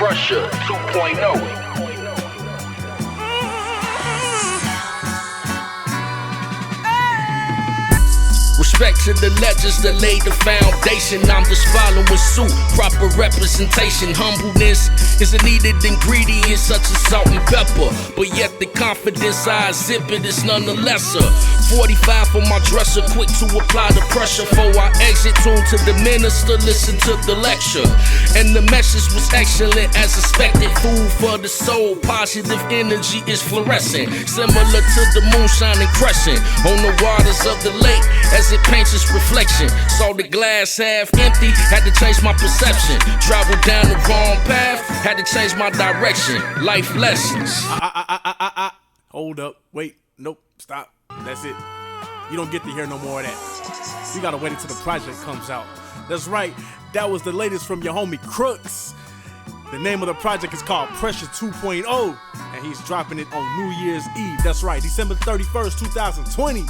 Pressure 2.0. Respect to the legends that laid the foundation. I'm just following suit, proper representation. Humbleness is a needed ingredient such as salt and pepper, but yet the confidence I exhibit is none the lesser. 45 for my dresser, quick to apply the pressure. Before I exit, tune to the minister, listen to the lecture. And the message was excellent as expected. Food for the soul, positive energy is fluorescent, similar to the moon shining crescent on the waters of the lake as it paints its reflection. Saw the glass half empty, had to change my perception. Traveled down the wrong path, had to change my direction. Life lessons. Hold up, wait, nope, stop. That's it. You don't get to hear no more of that. You gotta wait until the project comes out. That's right, that was the latest from your homie Crux. The name of the project is called Pressure 2.0, and he's dropping it on New Year's Eve. That's right, December 31st, 2020.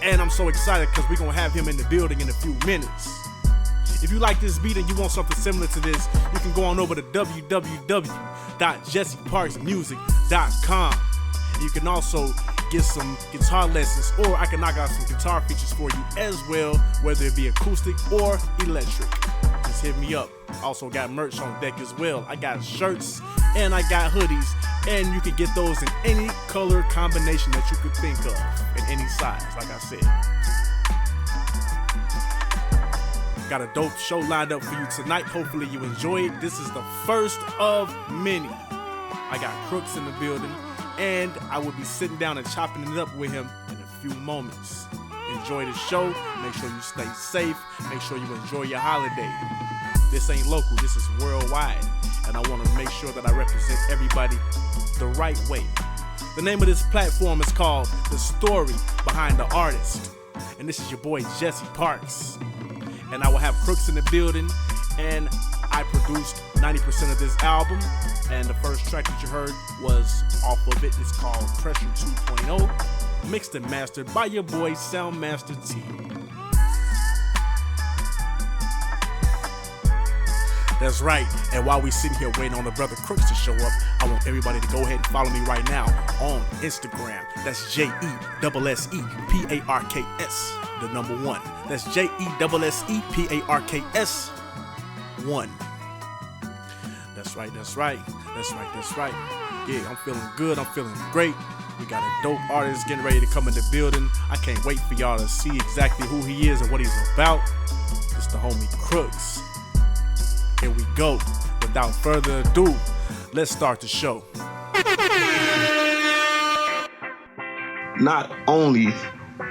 And I'm so excited because we're gonna have him in the building in a few minutes. If you like this beat and you want something similar to this, you can go on over to www.jesseparksmusic.com. You can also get some guitar lessons, or I can knock out some guitar features for you as well, whether it be acoustic or electric. Just hit me up. Also got merch on deck as well. I got shirts and I got hoodies, and you can get those in any color combination that you could think of, in any size, like I said. Got a dope show lined up for you tonight. Hopefully you enjoy it. This is the first of many. I got Crux in the building, and I will be sitting down and chopping it up with him in a few moments. Enjoy the show. Make sure you stay safe. Make sure you enjoy your holiday. This ain't local, this is worldwide, and I want to make sure that I represent everybody the right way. The name of this platform is called The Story Behind the Artist, and this is your boy Jesse Parks. And I will have Crux in the building, and I produced 90% of this album, and the first track that you heard was off of it. It's called Pressure 2.0, mixed and mastered by your boy Soundmaster T. That's right, and while we sitting here waiting on the brother Crux to show up, I want everybody to go ahead and follow me right now on Instagram. That's JESSEPARKS, the number 1. That's JESSEPARKS1. That's right. Yeah, I'm feeling good, I'm feeling great. We got a dope artist getting ready to come in the building. I can't wait for y'all to see exactly who he is and what he's about. It's the homie Crux. Here we go. Without further ado, let's start the show. Not only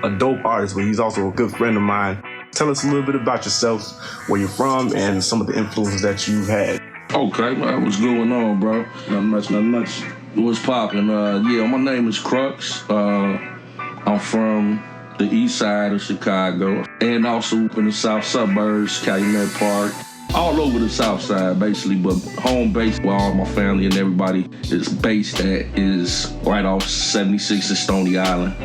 a dope artist, but he's also a good friend of mine. Tell us a little bit about yourself, where you're from, and some of the influences that you've had. Okay, man, what's going on, bro? Not much. What's poppin'? Yeah, my name is Crux. I'm from the east side of Chicago, and also in the south suburbs, Calumet Park. All over the south side, basically, but home base where all my family and everybody is based at is right off 76 and Stony Island.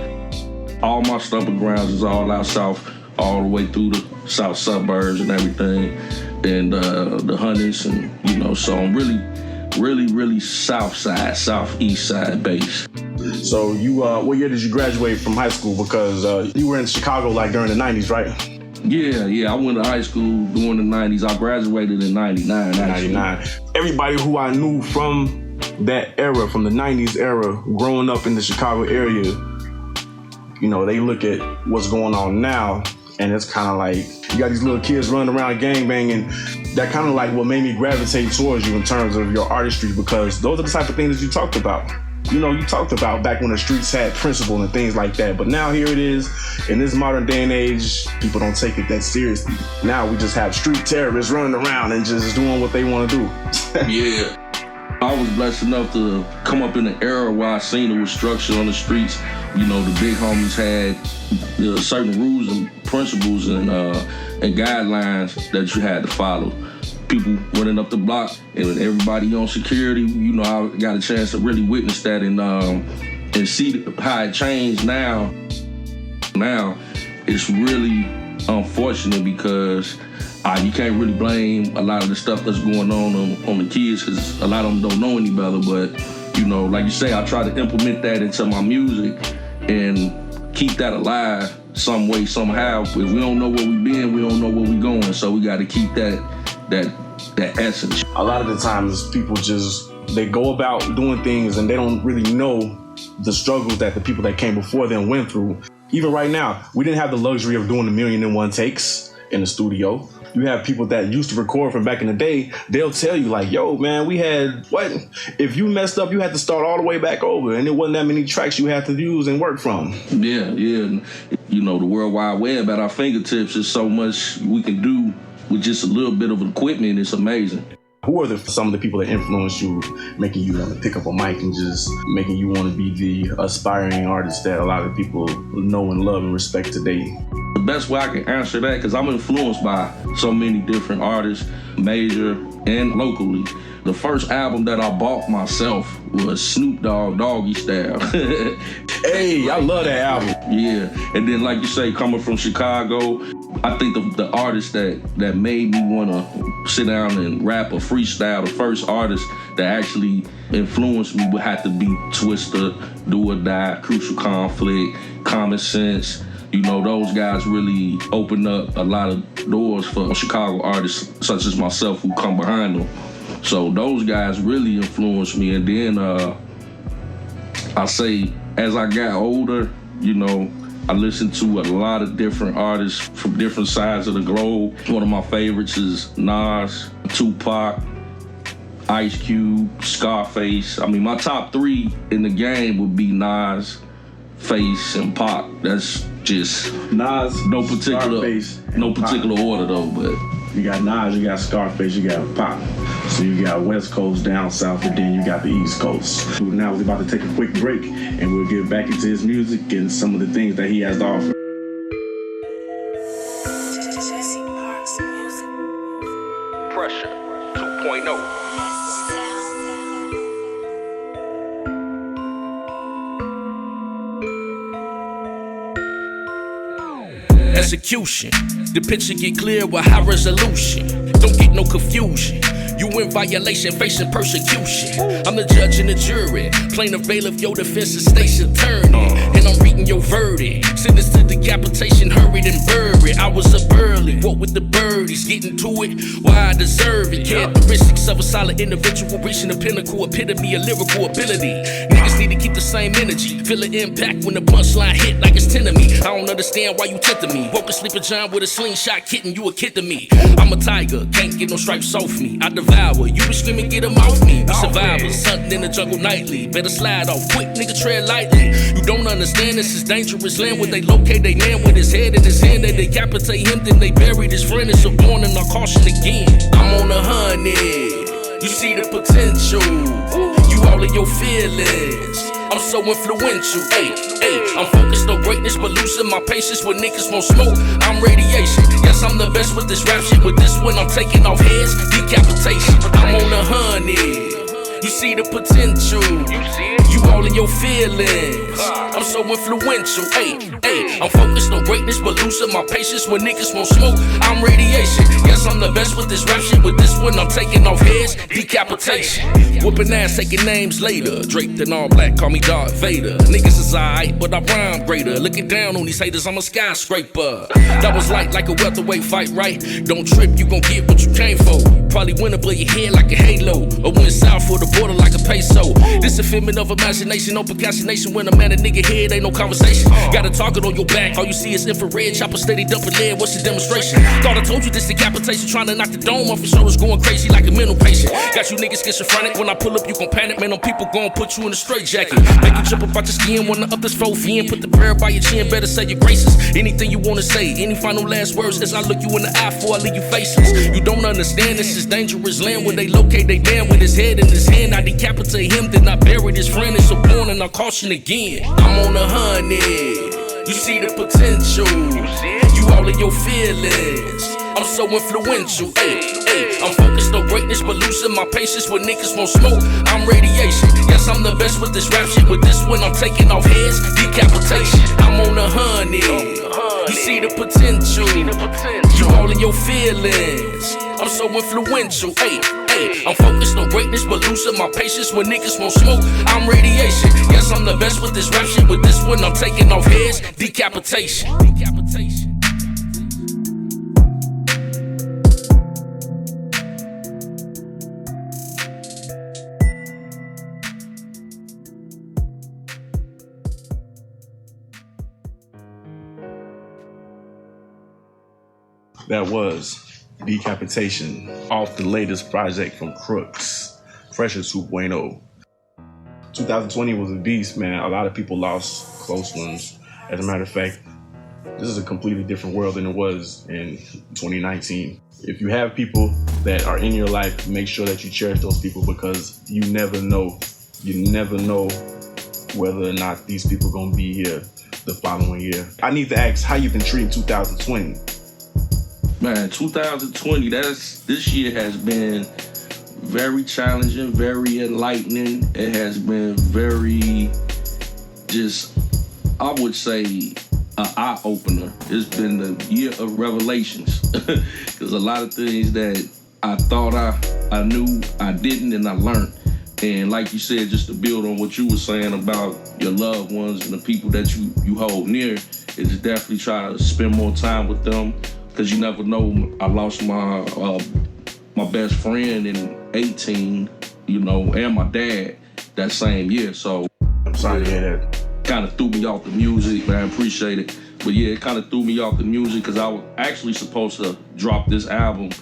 All my stomping grounds is all out south, all the way through the south suburbs and everything, and the Hunters, and so I'm really south side, southeast side base. So you, what year did you graduate from high school? Because you were in Chicago like during the 90s, right? Yeah, I went to high school during the 90s. I graduated in 99, actually. 99. Everybody who I knew from that era, from the 90s era, growing up in the Chicago area, they look at what's going on now, and it's kind of like, you got these little kids running around gangbanging. That kind of like what made me gravitate towards you in terms of your artistry, because those are the type of things that you talked about. You talked about back when the streets had principle and things like that. But now here it is, in this modern day and age, people don't take it that seriously. Now we just have street terrorists running around and just doing what they want to do. Yeah. I was blessed enough to come up in an era where I seen there was structure on the streets. The big homies had certain rules and principles and guidelines that you had to follow. People running up the block and everybody on security, I got a chance to really witness that and see how it changed now. Now, it's really unfortunate because you can't really blame a lot of the stuff that's going on the kids because a lot of them don't know any better. But, you know, like you say, I try to implement that into my music and keep that alive some way, somehow. If we don't know where we been, we don't know where we going. So we got to keep that essence. A lot of the times people they go about doing things and they don't really know the struggles that the people that came before them went through. Even right now, we didn't have the luxury of doing 1,000,001 takes in the studio. You have people that used to record from back in the day, they'll tell you like, yo, man, we had, what? If you messed up, you had to start all the way back over, and there wasn't that many tracks you had to use and work from. Yeah. You know, the World Wide Web at our fingertips is so much we can do with just a little bit of equipment. It's amazing. Who are some of the people that influenced you, making you want to pick up a mic and just making you want to be the aspiring artist that a lot of people know and love and respect today? The best way I can answer that, because I'm influenced by so many different artists, major and locally. The first album that I bought myself was Snoop Dogg, Doggy Style. Hey, I love that album. Yeah, and then like you say, coming from Chicago, I think the artist that made me want to sit down and rap or freestyle, the first artist that actually influenced me would have to be Twista, Do or Die, Crucial Conflict, Common Sense. You know, those guys really opened up a lot of doors for Chicago artists such as myself who come behind them. So those guys really influenced me. And then I say, as I got older, you know, I listened to a lot of different artists from different sides of the globe. One of my favorites is Nas, Tupac, Ice Cube, Scarface. I mean, my top three in the game would be Nas, Face, and Pac. That's just Nas, no particular order though, but you got Nas, you got Scarface, you got Pac. So you got West Coast, down south, and then you got the East Coast. Now we're about to take a quick break, and we'll get back into his music and some of the things that he has to offer. Pressure 2.0. Execution. The picture get clear with high resolution. Don't get no confusion. You in violation, facing persecution. I'm the judge and the jury. Plaintiff, bailiff, your defense is state's attorney. And I'm reading your verdict. Sentence to decapitation, hurried and buried. I was up early, walk with the birdies, getting to it, why I deserve it. Characteristics of a solid individual, reaching the pinnacle, epitome of lyrical ability. Niggas need to keep the same energy, feel the impact when the punchline hit like it's 10 of me. I don't understand why you tempted me. Woke a sleeping giant with a slingshot kitten, you a kid to me. I'm a tiger, can't get no stripes off me. I devour, you be screaming, get them off me. We survivors, hunting in the jungle nightly. Better slide off quick, nigga, tread lightly. You don't understand, this is dangerous land. Where they locate they man with his head in his hand. They decapitate him, then they buried his friend. It's a warning, I caution again. I'm on 100, you see the potential. You all in your feelings, I'm so influential. I'm focused on greatness, but losing my patience when niggas won't smoke. I'm radiation. Yes, I'm the best with this rap shit. With this one, I'm taking off heads, decapitation. I'm on 100. You see the potential. You all in your feelings. I'm so influential. I'm focused on greatness, but losing my patience when niggas won't smoke. I'm radiation. Yes, I'm the best with this rap shit. With this one, I'm taking off heads, decapitation. Whooping ass, taking names later. Draped in all black, call me Darth Vader. Niggas is alright, but I rhyme greater. Looking down on these haters, I'm a skyscraper. That was like a welterweight fight, right? Don't trip, you gon' get what you came for. Probably win above your head like a halo, or went south for the border like a peso. This a figment of imagination, no procrastination. When I'm at a nigga head, ain't no conversation. Got a target on your back, all you see is infrared. Chopper steady dumping lead, what's your demonstration? Thought I told you this decapitation, trying to knock the dome off your shoulders, going crazy like a mental patient. Got you niggas schizophrenic, when I pull up you gon' panic. Man, them people gon' put you in a straitjacket. Make you jump up out your skin, wanna up this 4 fin. Put the prayer by your chin, better say your graces. Anything you wanna say, any final last words as I look you in the eye before I leave you faceless. You don't understand, this is dangerous land. Where they locate they man with his head in his hand. I decapitate him, then I buried his friend. It's a warning, I caution again. I'm on 100, you see the potential. You all in your feelings, I'm so influential. I'm focused on greatness, but losing my patience when niggas won't smoke. I'm radiation. Yes, I'm the best with this rap shit. With this one, I'm taking off heads, decapitation. I'm on 100. You see the potential. You all in your feelings. I'm so influential. Hey, I'm focused on greatness, but losing my patience when niggas won't smoke. I'm radiation. Yes, I'm the best with this rap shit. With this one, I'm taking off heads. Decapitation. That was Decapitation off the latest project from Crux, Pressure 2.0. 2020 was a beast, man. A lot of people lost close ones. As a matter of fact, this is a completely different world than it was in 2019. If you have people that are in your life, make sure that you cherish those people, because you never know. You never know whether or not these people are gonna be here the following year. I need to ask how you've been treating 2020. Man, 2020, this year has been very challenging, very enlightening. It has been very, I would say, an eye-opener. It's been the year of revelations. There's a lot of things that I thought I knew, I didn't, and I learned. And like you said, just to build on what you were saying about your loved ones and the people that you hold near, is definitely try to spend more time with them. Because you never know. I lost my best friend in 18, and my dad that same year. So I'm sorry to hear that. Kind of threw me off the music, man. Appreciate it. But yeah, it kind of threw me off the music because I was actually supposed to drop this album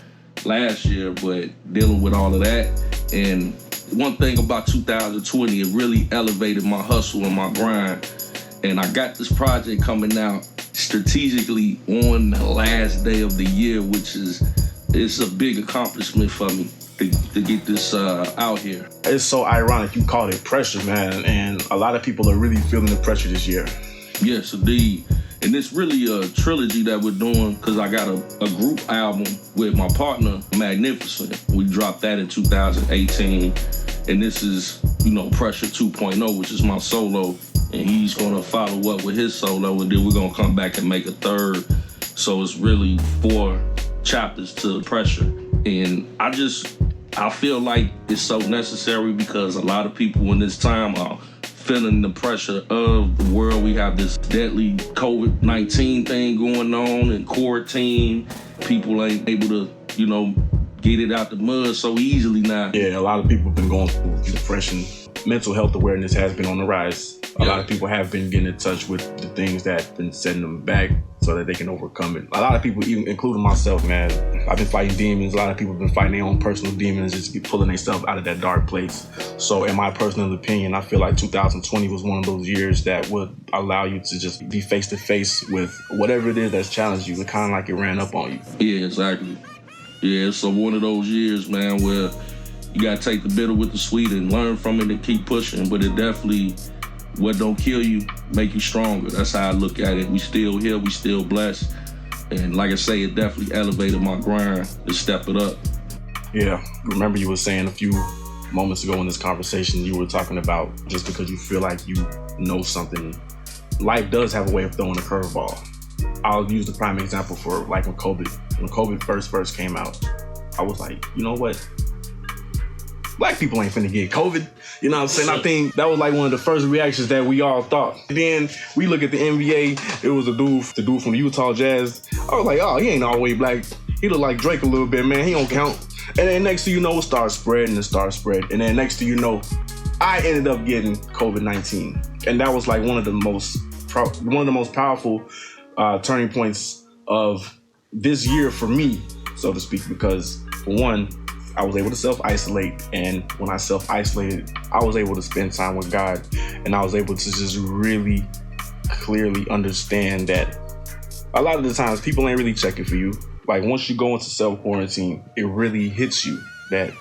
last year, but dealing with all of that. And one thing about 2020, it really elevated my hustle and my grind. And I got this project coming out strategically on the last day of the year, it's a big accomplishment for me to get this out here. It's so ironic you called it pressure, man, and a lot of people are really feeling the pressure this year. Yes, indeed. And it's really a trilogy that we're doing, because I got a group album with my partner, Magnificent. We dropped that in 2018, and this is, Pressure 2.0, which is my solo. And he's gonna follow up with his solo, and then we're gonna come back and make a third. So it's really 4 chapters to Pressure. And I feel like it's so necessary, because a lot of people in this time are feeling the pressure of the world. We have this deadly COVID-19 thing going on, and quarantine. People ain't able to, get it out the mud so easily now. Yeah, a lot of people have been going through depression. Mental health awareness has been on the rise. A lot of people have been getting in touch with the things that have been setting them back so that they can overcome it. A lot of people, even including myself, man, I've been fighting demons. A lot of people have been fighting their own personal demons, just pulling themselves out of that dark place. So in my personal opinion, I feel like 2020 was one of those years that would allow you to just be face to face with whatever it is that's challenged you. It kind of like it ran up on you. Yeah, exactly. Yeah, so one of those years, man, where you gotta take the bitter with the sweet and learn from it and keep pushing. But it definitely, what don't kill you, make you stronger. That's how I look at it. We still here, we still blessed. And like I say, it definitely elevated my grind to step it up. Yeah, remember you were saying a few moments ago in this conversation, you were talking about just because you feel like you know something, life does have a way of throwing a curveball. I'll use the prime example for like when COVID first came out. I was like, you know what? Black people ain't finna get COVID. You know what I'm saying? I think that was like one of the first reactions that we all thought. Then we look at the NBA. It was the dude from the Utah Jazz. I was like, oh, he ain't all the way black. He look like Drake a little bit, man. He don't count. And then next thing you know, it started spreading. And then next thing you know, I ended up getting COVID-19. And that was like one of the most powerful turning points of this year for me, so to speak, because for one, I was able to self-isolate, and when I self-isolated, I was able to spend time with God, and I was able to just really clearly understand that a lot of the times people ain't really checking for you. Like once you go into self-quarantine, it really hits you that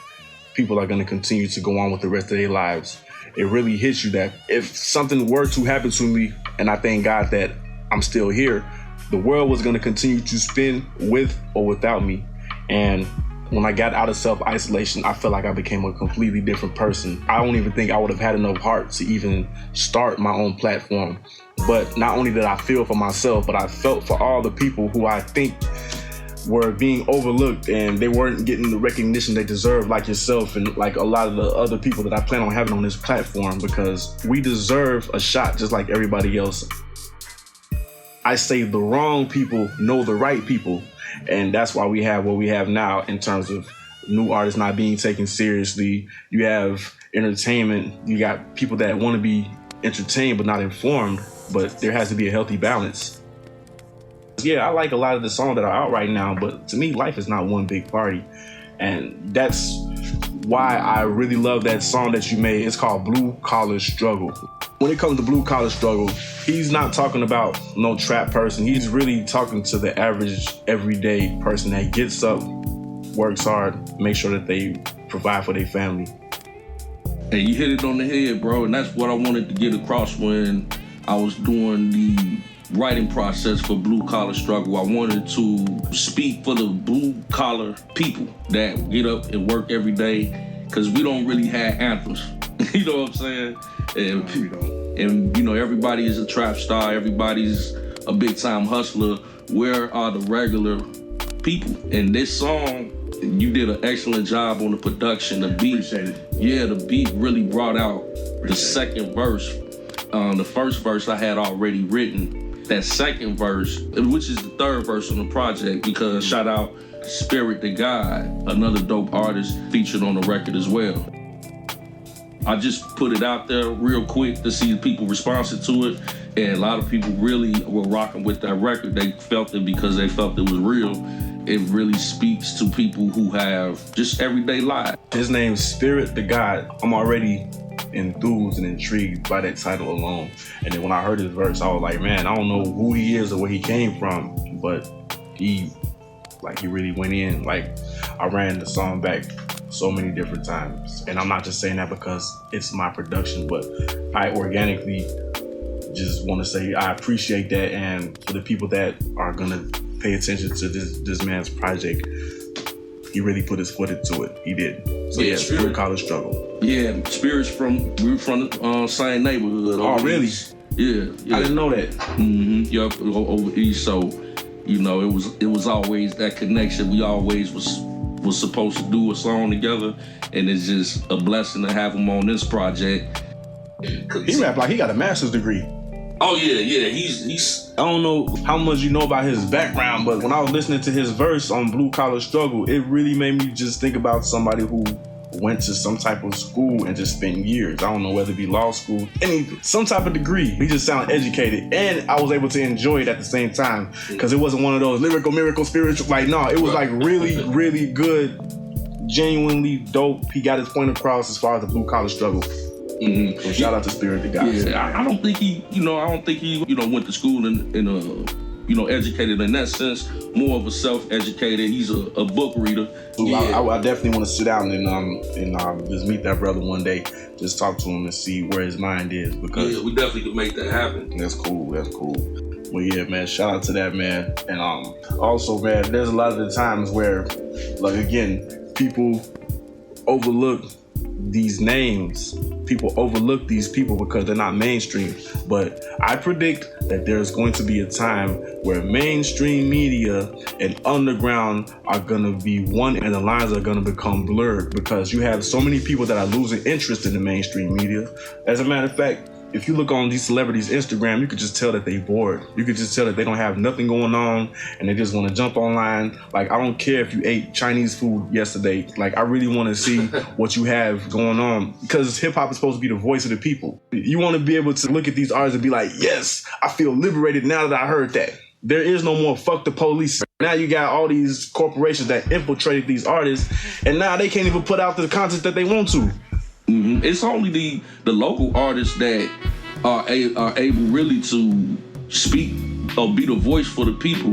people are going to continue to go on with the rest of their lives. It really hits you that if something were to happen to me, and I thank God that I'm still here, the world was going to continue to spin with or without me. And When I got out of self-isolation, I felt like I became a completely different person. I don't even think I would have had enough heart to even start my own platform. But not only did I feel for myself, but I felt for all the people who I think were being overlooked and they weren't getting the recognition they deserve, like yourself and like a lot of the other people that I plan on having on this platform, because we deserve a shot just like everybody else. I say the wrong people know the right people, and that's why we have what we have now in terms of new artists not being taken seriously. You have entertainment, you got people that want to be entertained but not informed, but there has to be a healthy balance. Yeah, I like a lot of the songs that are out right now, but to me, life is not one big party. And that's why I really love that song that you made. It's called Blue Collar Struggle. When it comes to Blue Collar Struggle, he's not talking about no trap person. He's really talking to the average, everyday person that gets up, works hard, make sure that they provide for their family. Hey, you hit it on the head, bro, and that's what I wanted to get across when I was doing the writing process for Blue Collar Struggle. I wanted to speak for the blue collar people that get up and work every day, because we don't really have anthems. You know what I'm saying? And you know, everybody is a trap star, everybody's a big time hustler. Where are the regular people? And this song, you did an excellent job on the production, the beat. Appreciate it. Yeah, the beat really brought out the second verse. The first verse I had already written. That second verse, which is the third verse on the project, because shout out Spirit the God, another dope artist featured on the record as well. I just put it out there real quick to see people responding to it, and a lot of people really were rocking with that record. They felt it because they felt it was real. It really speaks to people who have just everyday lives. His name's Spirit the God. I'm already enthused and intrigued by that title alone. And then when I heard his verse, I was like, man, I don't know who he is or where he came from, but he really went in. Like, I ran the song back so many different times. And I'm not just saying that because it's my production, but I organically just want to say I appreciate that. And for the people that are gonna pay attention to this man's project, he really put his foot into it. He did. So yeah, Blue Collar Struggle. Yeah, Spirit's we're from the same neighborhood. Oh, really? East. Yeah. I didn't know that. Mm-hmm. Yup, over east. So, you know, it was always that connection. We always was supposed to do a song together, and it's just a blessing to have him on this project. He rap like he got a master's degree. Oh yeah. He's. I don't know how much you know about his background, but when I was listening to his verse on Blue Collar Struggle, it really made me just think about somebody who went to some type of school and just spent years. I don't know whether it be law school, some type of degree. He just sounded educated, and I was able to enjoy it at the same time, because it wasn't one of those lyrical, miracle, spiritual. Like, no, it was like really, really good, genuinely dope. He got his point across as far as the Blue Collar Struggle. Mm-hmm. So shout out to Spirit the God. Yeah, I don't think he went to school and educated in that sense. More of a self-educated. He's a book reader. Yeah. I definitely want to sit down and just meet that brother one day. Just talk to him and see where his mind is. Because we definitely could make that happen. That's cool. Well, yeah, man. Shout out to that, man. And also, man, there's a lot of the times where, like, again, people overlook these names. People overlook these people because they're not mainstream. But I predict that there's going to be a time where mainstream media and underground are going to be one, and the lines are going to become blurred, because you have so many people that are losing interest in the mainstream media. As a matter of fact, if you look on these celebrities' Instagram, you could just tell that they're bored. You could just tell that they don't have nothing going on and they just want to jump online. Like, I don't care if you ate Chinese food yesterday. Like, I really want to see what you have going on, because hip hop is supposed to be the voice of the people. You want to be able to look at these artists and be like, yes, I feel liberated now that I heard that. There is no more fuck the police. Now you got all these corporations that infiltrated these artists, and now they can't even put out the content that they want to. Mm-hmm. It's only the local artists that are able really to speak or be the voice for the people.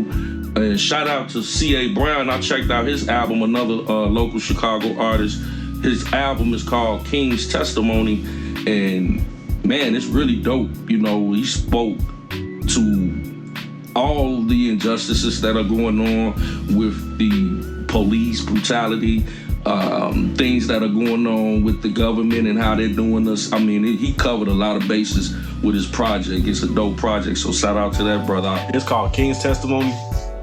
And shout out to C.A. Brown. I checked out his album, another local Chicago artist. His album is called King's Testimony, and man, it's really dope. You know, he spoke to all the injustices that are going on with the police brutality, things that are going on with the government and how they're doing us. I mean, he covered a lot of bases with his project. It's a dope project, so shout out to that brother. It's called King's Testimony?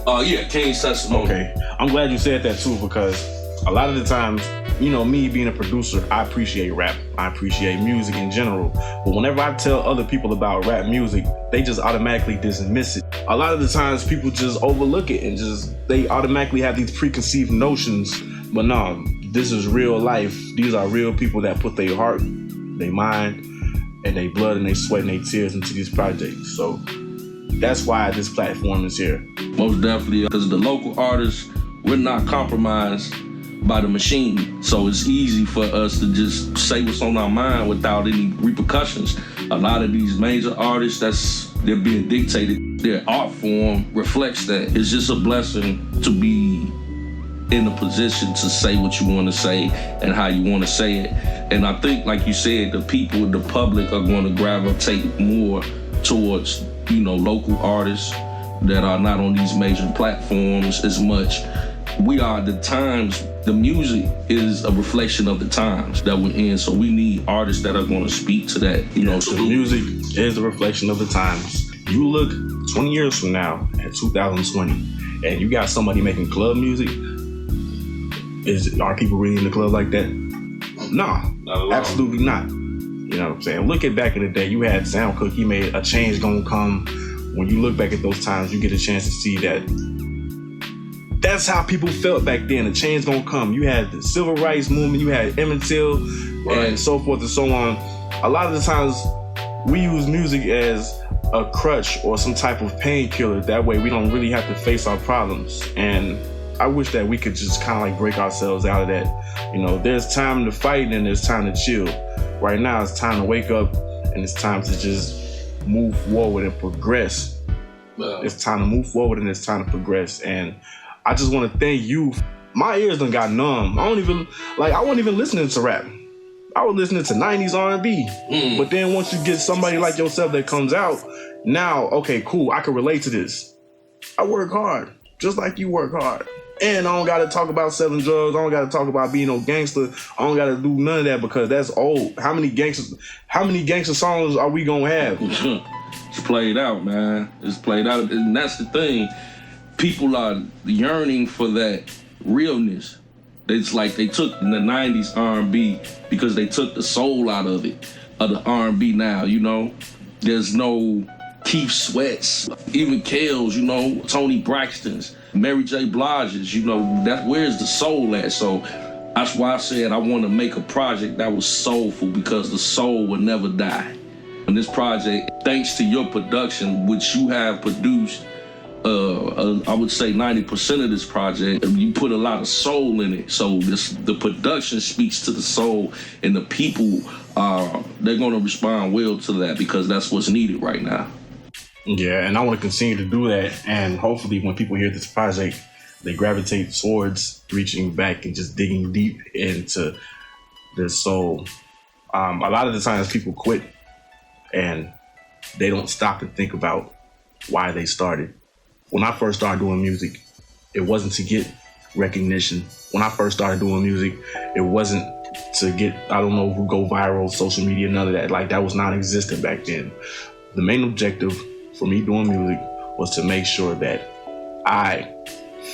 Yeah, King's Testimony. Okay, I'm glad you said that too, because a lot of the times, you know, me being a producer, I appreciate rap. I appreciate music in general. But whenever I tell other people about rap music, they just automatically dismiss it. A lot of the times people just overlook it and they automatically have these preconceived notions. But no, this is real life. These are real people that put their heart, their mind, and their blood and their sweat and their tears into these projects. So that's why this platform is here. Most definitely, because the local artists, we're not compromised by the machine. So it's easy for us to just say what's on our mind without any repercussions. A lot of these major artists, they're being dictated. Their art form reflects that. It's just a blessing to be in a position to say what you want to say and how you want to say it. And I think, like you said, the people, the public are going to gravitate more towards, you know, local artists that are not on these major platforms as much. We are the times. The music is a reflection of the times that we're in, so we need artists that are going to speak to that. You know, so the music is a reflection of the times. You look 20 years from now at 2020, and you got somebody making club music. Are people really in the club like that? No, absolutely not. You know what I'm saying? Look at back in the day, you had Sam Cooke, he made A Change Gonna Come. When you look back at those times, you get a chance to see that that's how people felt back then. A change gonna come. You had the civil rights movement, you had Emmett Till, right, and so forth and so on. A lot of the times we use music as a crutch or some type of painkiller. That way we don't really have to face our problems. And I wish that we could just kind of like break ourselves out of that. You know, there's time to fight and there's time to chill. Right now it's time to wake up and it's time to just move forward and progress. It's time to move forward and it's time to progress. And I just want to thank you. My ears done got numb. I wasn't even listening to rap. I was listening to 90s R&B. But then once you get somebody like yourself that comes out, now, okay, cool, I can relate to this. I work hard, just like you work hard. And I don't got to talk about selling drugs. I don't got to talk about being no gangster. I don't got to do none of that because that's old. How many gangster songs are we going to have? It's played out, man. It's played out. And that's the thing. People are yearning for that realness. It's like they took the 90s R&B because they took the soul out of it, of the R&B now, you know? There's no Keith Sweats, even Kales, you know, Tony Braxton's, Mary J. Blige's, you know, where's the soul at? So that's why I said I want to make a project that was soulful because the soul will never die. And this project, thanks to your production, which you have produced, I would say 90% of this project, you put a lot of soul in it. So the production speaks to the soul, and the people, they're going to respond well to that because that's what's needed right now. Yeah, and I want to continue to do that. And hopefully when people hear this project, they gravitate towards reaching back and just digging deep into their soul. A lot of the times people quit and they don't stop to think about why they started. When I first started doing music, it wasn't to get recognition. When I first started doing music, it wasn't to get, I don't know, who go viral, social media, none of that. Like, that was non-existent back then. The main objective for me doing music was to make sure that I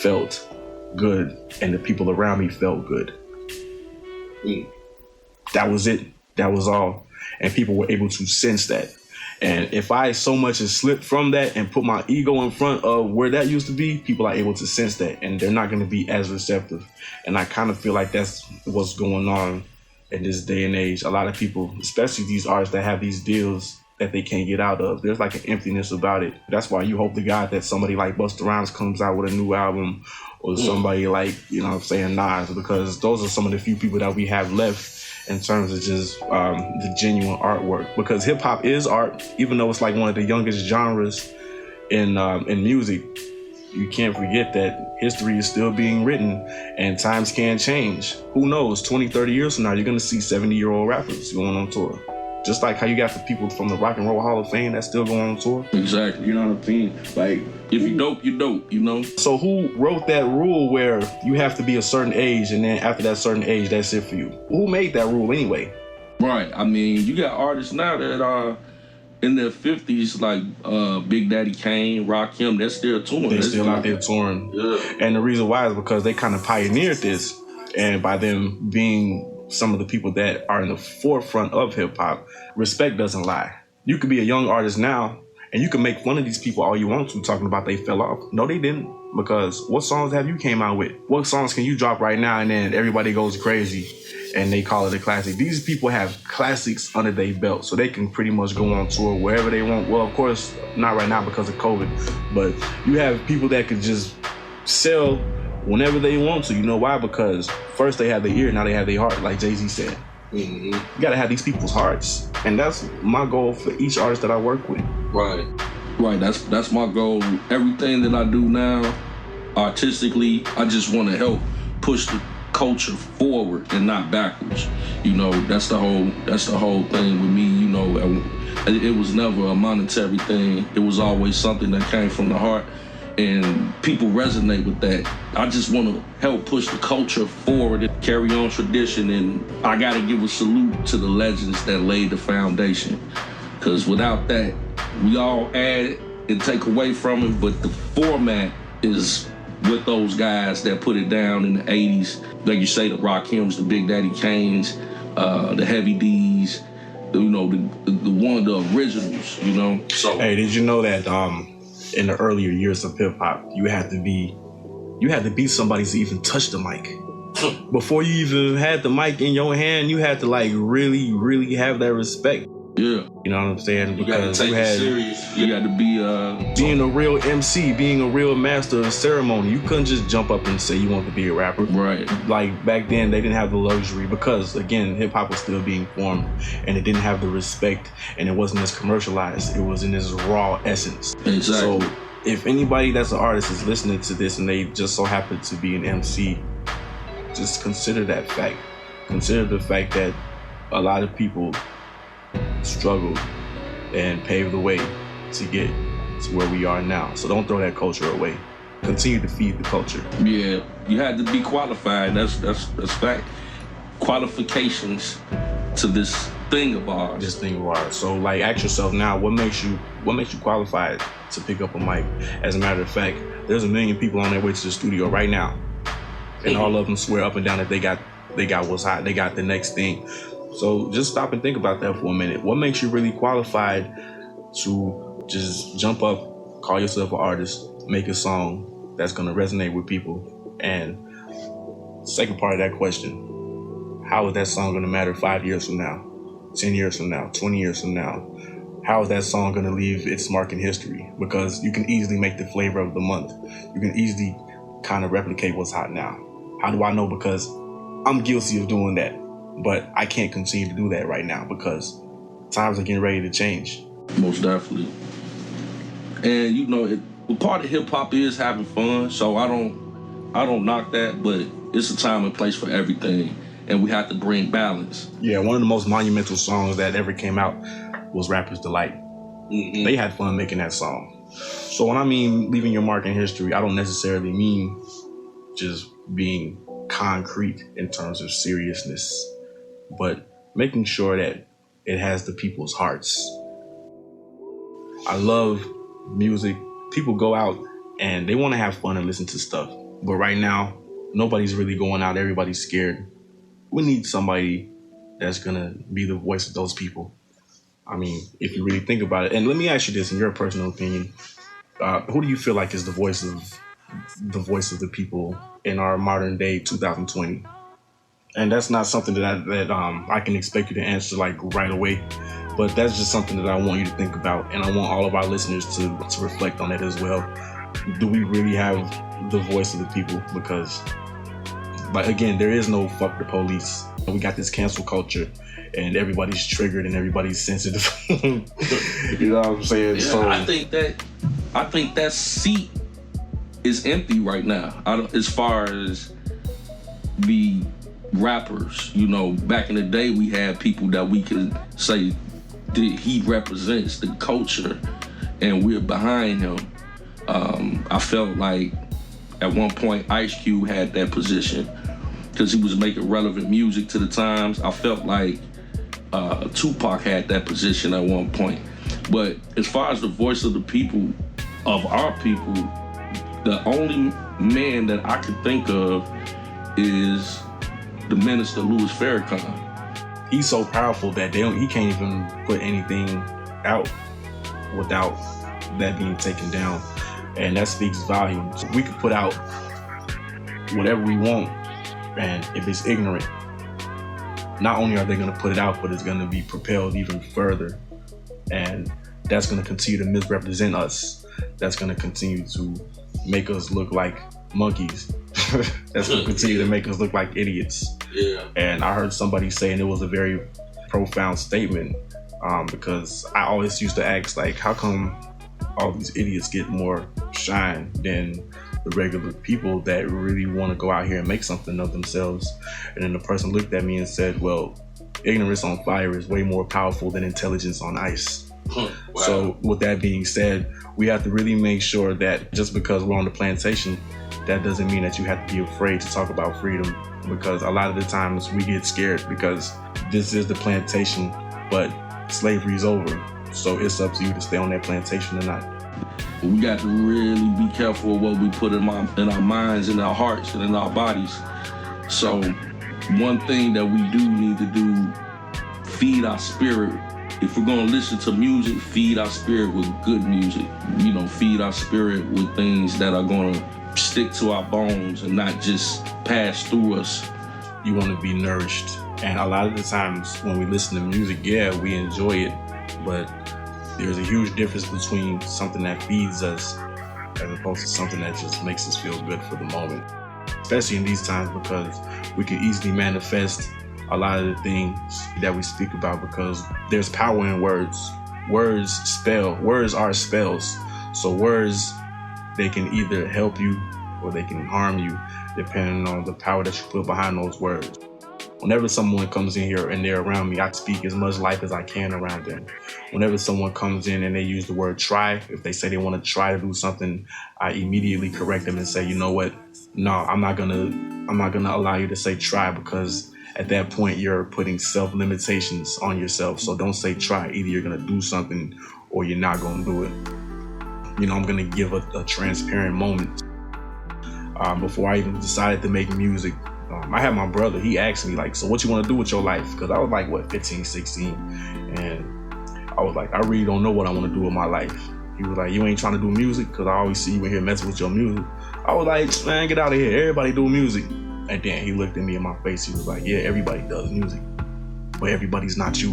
felt good and the people around me felt good. That was it. That was all. And people were able to sense that. And if I so much as slipped from that and put my ego in front of where that used to be, people are able to sense that and they're not going to be as receptive. And I kind of feel like that's what's going on in this day and age. A lot of people, especially these artists that have these deals that they can't get out of, there's like an emptiness about it. That's why you hope to God that somebody like Busta Rhymes comes out with a new album or somebody like, you know what I'm saying, Nas, because those are some of the few people that we have left in terms of just the genuine artwork. Because hip hop is art, even though it's like one of the youngest genres in music. You can't forget that history is still being written and times can change. Who knows, 20, 30 years from now, you're gonna see 70-year-old rappers going on tour. Just like how you got the people from the Rock and Roll Hall of Fame that still go on tour. Exactly. You know what I mean? Like, if you dope, you dope, you know? So who wrote that rule where you have to be a certain age and then after that certain age, that's it for you? Who made that rule anyway? Right. I mean, you got artists now that are in their 50s, like Big Daddy Kane, Rakim, they're still touring. They're still out there touring. Yeah. And the reason why is because they kind of pioneered this. And by them being some of the people that are in the forefront of hip hop, respect doesn't lie. You could be a young artist now and you can make fun of these people all you want to, talking about they fell off. No, they didn't. Because what songs have you came out with? What songs can you drop right now and then everybody goes crazy and they call it a classic? These people have classics under their belt, so they can pretty much go on tour wherever they want. Well, of course, not right now because of COVID, but you have people that could just sell whenever they want to. You know why? Because first they have their ear, now they have their heart, like Jay-Z said. Mm-hmm. You gotta have these people's hearts. And that's my goal for each artist that I work with. Right. Right, that's my goal. Everything that I do now, artistically, I just want to help push the culture forward and not backwards. You know, that's the whole thing with me. You know, it was never a monetary thing. It was always something that came from the heart, and people resonate with that. I just want to help push the culture forward and carry on tradition, and I got to give a salute to the legends that laid the foundation, because without that, we all add and take away from it, but the format is with those guys that put it down in the 80s. Like you say, the Rakims, the Big Daddy Kanes, the Heavy D's, you know, the originals, you know. So, hey, did you know that in the earlier years of hip hop, you had to be somebody to even touch the mic. Before you even had the mic in your hand, you had to like really, really have that respect. Yeah. You know what I'm saying? You gotta take it serious. You gotta be being a real MC, being a real master of ceremony. You couldn't just jump up and say you want to be a rapper. Right. Like back then they didn't have the luxury because again, hip hop was still being formed and it didn't have the respect and it wasn't as commercialized. It was in its raw essence. Exactly. So if anybody that's an artist is listening to this and they just so happen to be an MC, just consider that fact. Consider the fact that a lot of people struggled and paved the way to get to where we are now. So don't throw that culture away. Continue to feed the culture. Yeah, you had to be qualified. That's fact. Qualifications to this thing of ours. So like, ask yourself now, what makes you qualified to pick up a mic? As a matter of fact, there's a million people on their way to the studio right now, and all of them swear up and down that they got what's hot. They got the next thing. So just stop and think about that for a minute. What makes you really qualified to just jump up, call yourself an artist, make a song that's gonna resonate with people? And second part of that question, how is that song gonna matter 5 years from now, 10 years from now, 20 years from now? How is that song gonna leave its mark in history? Because you can easily make the flavor of the month. You can easily kind of replicate what's hot now. How do I know? Because I'm guilty of doing that. But I can't continue to do that right now because times are getting ready to change. Most definitely. And you know, part of hip hop is having fun, so I don't knock that, but it's a time and place for everything, and we have to bring balance. Yeah, one of the most monumental songs that ever came out was Rapper's Delight. Mm-hmm. They had fun making that song. So when I mean leaving your mark in history, I don't necessarily mean just being concrete in terms of seriousness, but making sure that it has the people's hearts. I love music. People go out and they want to have fun and listen to stuff. But right now, nobody's really going out. Everybody's scared. We need somebody that's going to be the voice of those people. I mean, if you really think about it. And let me ask you this, in your personal opinion, who do you feel like is the voice of the people in our modern day 2020? And that's not something that I can expect you to answer like right away, but that's just something that I want you to think about, and I want all of our listeners to reflect on that as well. Do we really have the voice of the people? Because, like, again, there is no fuck the police. We got this cancel culture, and everybody's triggered and everybody's sensitive. You know what I'm saying? Yeah, so I think that seat is empty right now. As far as the rappers, you know, back in the day we had people that we could say he represents the culture and we're behind him. I felt like at one point Ice Cube had that position because he was making relevant music to the times. I felt like Tupac had that position at one point. But as far as the voice of the people, of our people, the only man that I could think of is the minister Louis Farrakhan. He's so powerful that he can't even put anything out without that being taken down. And that speaks volumes. We could put out whatever we want, and if it's ignorant, not only are they gonna put it out, but it's gonna be propelled even further. And that's gonna continue to misrepresent us. That's gonna continue to make us look like monkeys. That's gonna continue to make us look like idiots. Yeah. And I heard somebody saying it was a very profound statement, because I always used to ask, like, how come all these idiots get more shine than the regular people that really want to go out here and make something of themselves? And then the person looked at me and said, well, ignorance on fire is way more powerful than intelligence on ice. Wow. So with that being said, we have to really make sure that just because we're on the plantation, that doesn't mean that you have to be afraid to talk about freedom, because a lot of the times we get scared because this is the plantation, but slavery is over. So it's up to you to stay on that plantation or not. We got to really be careful of what we put in our minds, in our hearts, and in our bodies. So one thing that we do need to do, feed our spirit. If we're gonna listen to music, feed our spirit with good music. You know, feed our spirit with things that are gonna stick to our bones and not just pass through us. You want to be nourished. And a lot of the times when we listen to music, yeah, we enjoy it, but there's a huge difference between something that feeds us as opposed to something that just makes us feel good for the moment. Especially in these times, because we can easily manifest a lot of the things that we speak about, because there's power in words. Words are spells. So words, they can either help you or they can harm you, depending on the power that you put behind those words. Whenever someone comes in here and they're around me, I speak as much life as I can around them. Whenever someone comes in and they use the word try, if they say they want to try to do something, I immediately correct them and say, you know what? No, I'm not gonna allow you to say try, because at that point you're putting self-limitations on yourself. So don't say try. Either you're gonna do something or you're not gonna do it. You know, I'm gonna give a transparent moment. Before I even decided to make music, I had my brother, he asked me, like, so what you want to do with your life? Because I was like, 15, 16. And I was like, I really don't know what I want to do with my life. He was like, you ain't trying to do music? Because I always see you in here messing with your music. I was like, man, get out of here. Everybody do music. And then he looked at me in my face. He was like, yeah, everybody does music, but everybody's not you.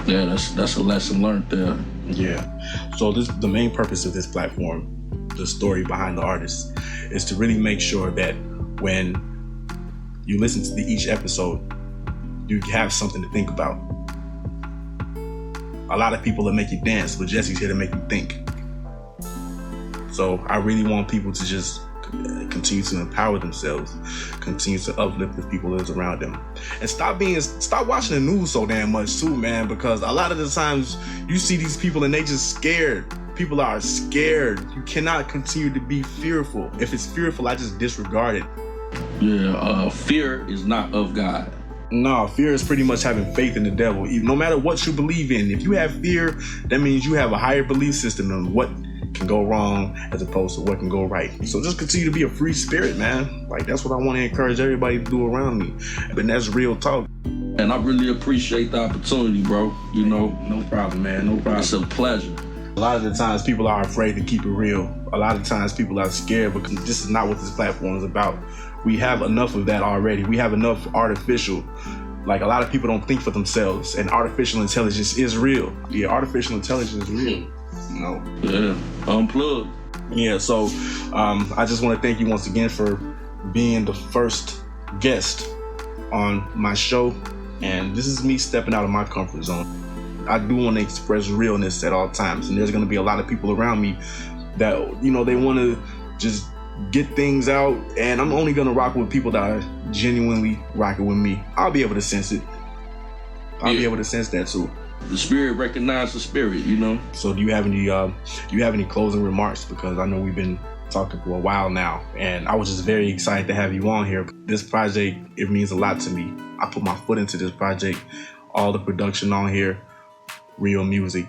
Yeah, that's a lesson learned there. Yeah. So the main purpose of this platform, the story behind the artist, is to really make sure that when you listen to each episode, you have something to think about. A lot of people that make you dance, but Jesse's here to make you think. So I really want people to just continue to empower themselves, continue to uplift the people that's around them, and stop watching the news so damn much too, man, because a lot of the times you see these people and they just scared. People are scared. You cannot continue to be fearful. If it's fearful, I just disregard it. Yeah, fear is not of God. No, fear is pretty much having faith in the devil. No matter what you believe in, if you have fear, that means you have a higher belief system on what can go wrong as opposed to what can go right. So just continue to be a free spirit, man. Like, that's what I want to encourage everybody to do around me. And that's real talk. And I really appreciate the opportunity, bro. You know, no problem, man. No problem. It's a pleasure. A lot of the times people are afraid to keep it real. A lot of times people are scared because this is not what this platform is about. We have enough of that already. We have enough artificial. Like, a lot of people don't think for themselves, and artificial intelligence is real. Yeah, artificial intelligence is real. You know? Yeah, unplug. Yeah, so I just want to thank you once again for being the first guest on my show. And this is me stepping out of my comfort zone. I do want to express realness at all times. And there's going to be a lot of people around me that, you know, they want to just get things out. And I'm only going to rock with people that are genuinely rocking with me. I'll be able to sense it. I'll be able to sense that too. The spirit recognizes the spirit, you know. So do you have any closing remarks? Because I know we've been talking for a while now, and I was just very excited to have you on here. This project, it means a lot to me. I put my foot into this project, all the production on here, real music.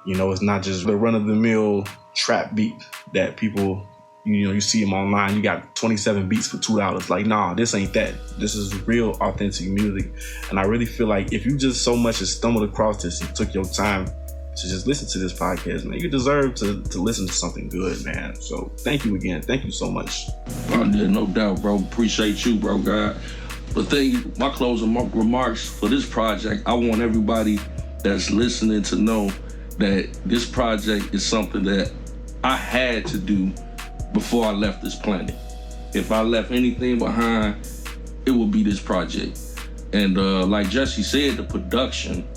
You know, it's not just the run-of-the-mill trap beat that people, you see them online. You got 27 beats for $2. Like, nah, this ain't that. This is real, authentic music. And I really feel like if you just so much as stumbled across this and took your time to just listen to this podcast, man, you deserve to listen to something good, man. So thank you again. Thank you so much. Oh, yeah, no doubt, bro. Appreciate you, bro, God. But my closing remarks for this project, I want everybody that's listening to know that this project is something that I had to do before I left this planet. If I left anything behind, it would be this project. And like Jesse said, the production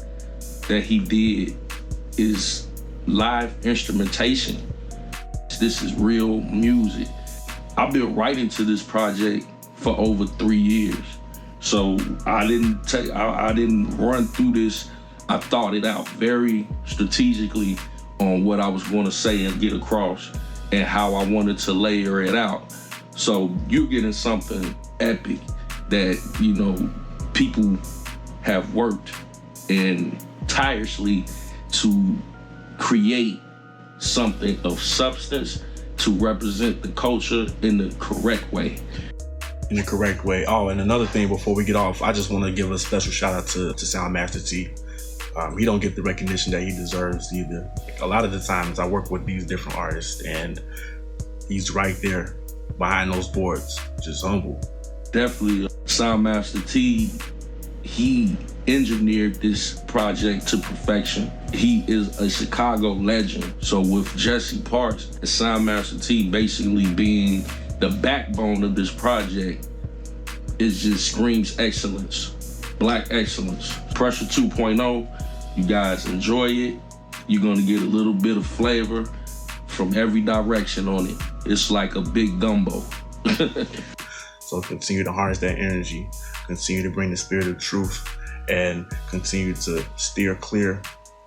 that he did is live instrumentation. This is real music. I've been writing to this project for over 3 years. So I didn't run through this. I thought it out very strategically on what I was going to say and get across and how I wanted to layer it out. So you're getting something epic that, people have worked and tirelessly to create something of substance to represent the culture in the correct way. In the correct way. Oh, and another thing before we get off, I just want to give a special shout out to Soundmaster T. He don't get the recognition that he deserves either. A lot of the times I work with these different artists and he's right there behind those boards, just humble. Definitely, Soundmaster T, he engineered this project to perfection. He is a Chicago legend. So with Jesse Parks and Soundmaster T basically being the backbone of this project, it just screams excellence, Black excellence. Pressure 2.0, you guys enjoy it. You're gonna get a little bit of flavor from every direction on it. It's like a big gumbo. So continue to harness that energy, continue to bring the spirit of truth, and continue to steer clear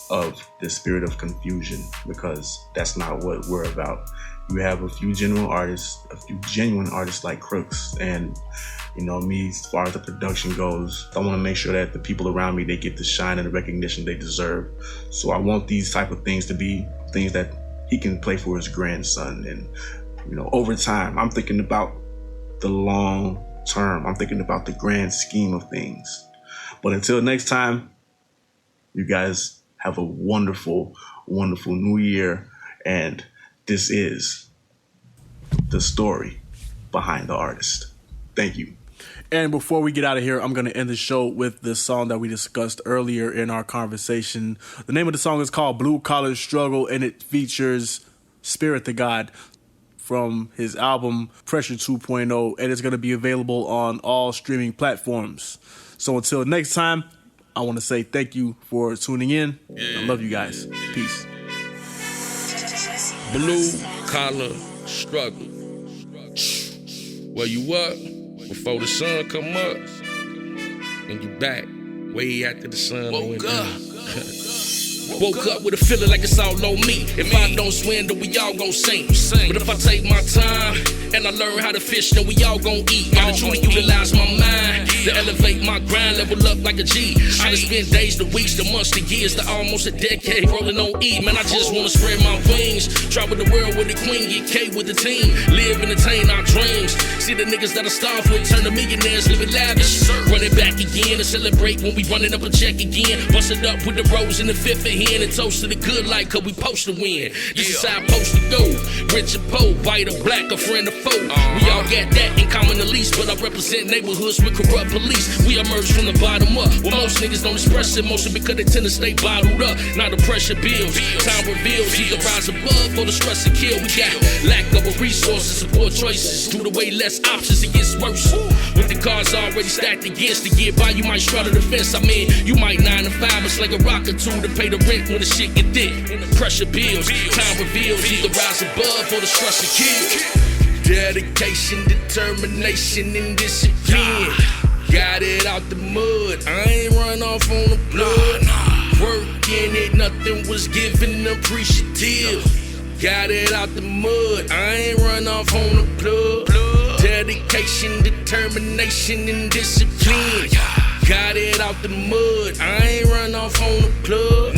of the spirit of confusion, because that's not what we're about. You have a few genuine artists like Crux, and me, as far as the production goes, I want to make sure that the people around me, they get the shine and the recognition they deserve. So I want these type of things to be things that he can play for his grandson. And over time, I'm thinking about the long term. I'm thinking about the grand scheme of things. But until next time, you guys have a wonderful, wonderful new year. And this is the story behind the artist. Thank you. And before we get out of here, I'm going to end the show with the song that we discussed earlier in our conversation. The name of the song is called Blue Collar Struggle, and it features Spirit to God from his album Pressure 2.0, and it's going to be available on all streaming platforms. So until next time, I want to say thank you for tuning in. I love you guys. Peace. Blue collar struggle. Where you up before the sun come up, and you back way after the sun went down. Woke up with a feeling like it's all on me. If I don't swim, then we all gon' sink. But if I take my time and I learn how to fish, then we all gon' eat. Gotta truly utilize my mind to elevate my grind, level up like a G. I done spent days, the weeks, the months, the years, to almost a decade rolling on E. Man, I just wanna spread my wings, travel the world with the queen, get K with the team, live and attain our dreams. See the niggas that I starved with turn to millionaires, living lavish. Run it back again and celebrate when we running up a check again. Bust it up with the rose in the fifth of hand and toast to the good life, cause we post to win. This is how I'm supposed to go. Rich or poor, white or black, a friend or foe. We all got that in common at least, but I represent neighborhoods with corrupt police. We emerge from the bottom up. Well, most niggas don't express emotion because they tend to stay bottled up. Now the pressure builds, time reveals, either rise above or the stress and kill. We got lack of resources and poor choices. Due to way less options, it gets worse. With the cards already stacked against to get by, you might straddle the fence. I mean, you might 9 to 5, it's like a rock or two to pay the rent when the shit get thick. And the pressure builds, time reveals, either rise above or the stress and kill. Dedication, determination, and discipline. Got it out the mud, I ain't run off on the blood. Working it, nothing was given appreciative. Got it out the mud, I ain't run off on the plug. Dedication, determination, and discipline. Got it out the mud, I ain't run off on the plug.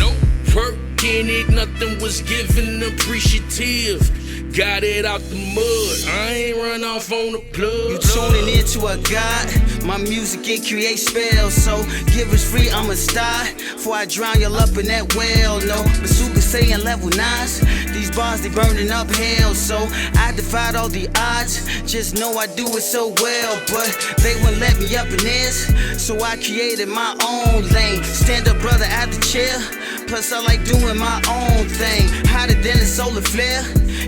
Working it, nothing was given appreciative. Got it out the mud, I ain't run off on the plug. You tuning into a God, my music it creates spells. So give us free, I'm a star. Before I drown y'all up in that well. No, but Super Saiyan level 9s. These bars they burning up hell. So I defied all the odds. Just know I do it so well. But they wouldn't let me up in this. So I created my own lane. Stand up brother at the chair. Plus I like doing my own thing. Hotter than a solar flare.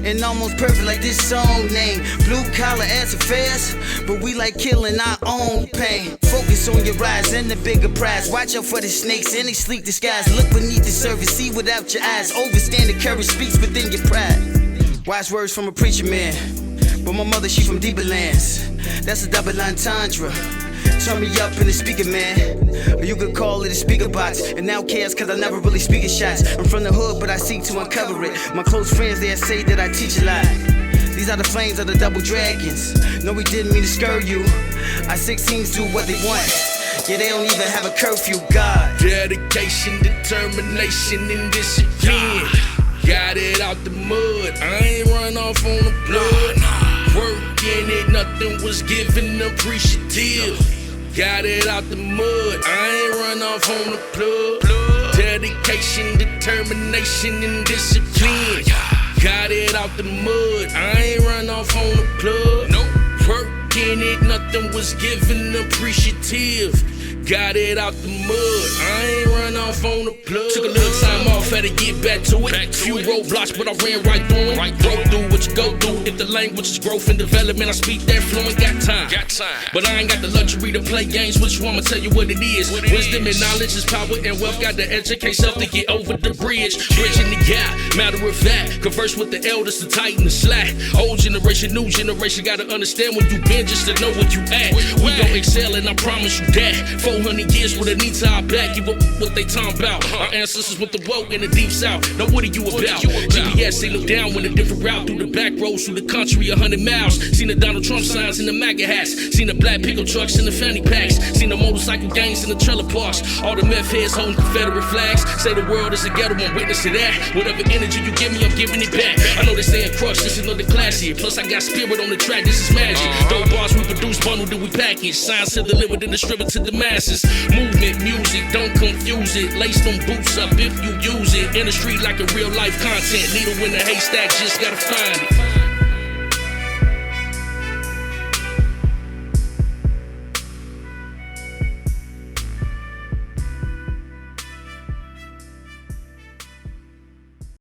And almost perfect like this song name. Blue collar ass affairs, but we like killing our own pain. Focus on your rise and the bigger prize. Watch out for the snakes in they sleek disguise. Look beneath the surface, see without your eyes. Overstand the courage speaks within your pride. Wise words from a preacher man, but my mother she from deeper lands. That's a double entendre. Turn me up in the speaker, man. Or you could call it a speaker box. And now cares cause I never really speak in shots. I'm from the hood, but I seek to uncover it. My close friends, they say that I teach a lot. These are the flames of the double dragons. No, we didn't mean to scare you. Our 16s do what they want. Yeah, they don't even have a curfew, God. Dedication, determination, and discipline. Got it out the mud, I ain't run off on the blood. Working it, nothing was given appreciative. Got it out the mud, I ain't run off on the plug. Dedication, determination, and discipline. Got it out the mud, I ain't run off on the plug. Working it, nothing was given appreciative. Got it out the mud, I ain't run off on the plug. Took a little time off, had to get back to it. Few roadblocks, but I ran right through it. Broke through what you go through. If the language is growth and development, I speak that fluent. Got time, but I ain't got the luxury to play games with you. I'ma tell you what it is. Wisdom and knowledge is power and wealth. Got to educate self to get over the bridge. Bridging the gap, matter of fact. Converse with the elders to tighten the slack. Old generation, new generation, gotta understand where you been just to know where you at. We gon' excel and I promise you that. 400 years with a knee to our back, give up what they talking about. Our ancestors with the woke in the deep south. Now what are you about? GPS ain't look down when a different route through the back roads through the country 100 miles. Seen the Donald Trump signs in the MAGA hats. Seen the black pickle trucks in the fanny packs. Seen the motorcycle gangs in the trailer parks. All the meth heads holding Confederate flags. Say the world is a ghetto, I'm witness to that. Whatever energy you give me, I'm giving it back. I know they saying Crux, this is another class here. Plus I got spirit on the track, this is magic. Dope bars we produce, bundle that we package. Signs to delivered and distributed to the masses. Movement, music, don't confuse it. Lace them boots up if you use it. In the street like a real life content. Needle in the haystack, just gotta find it.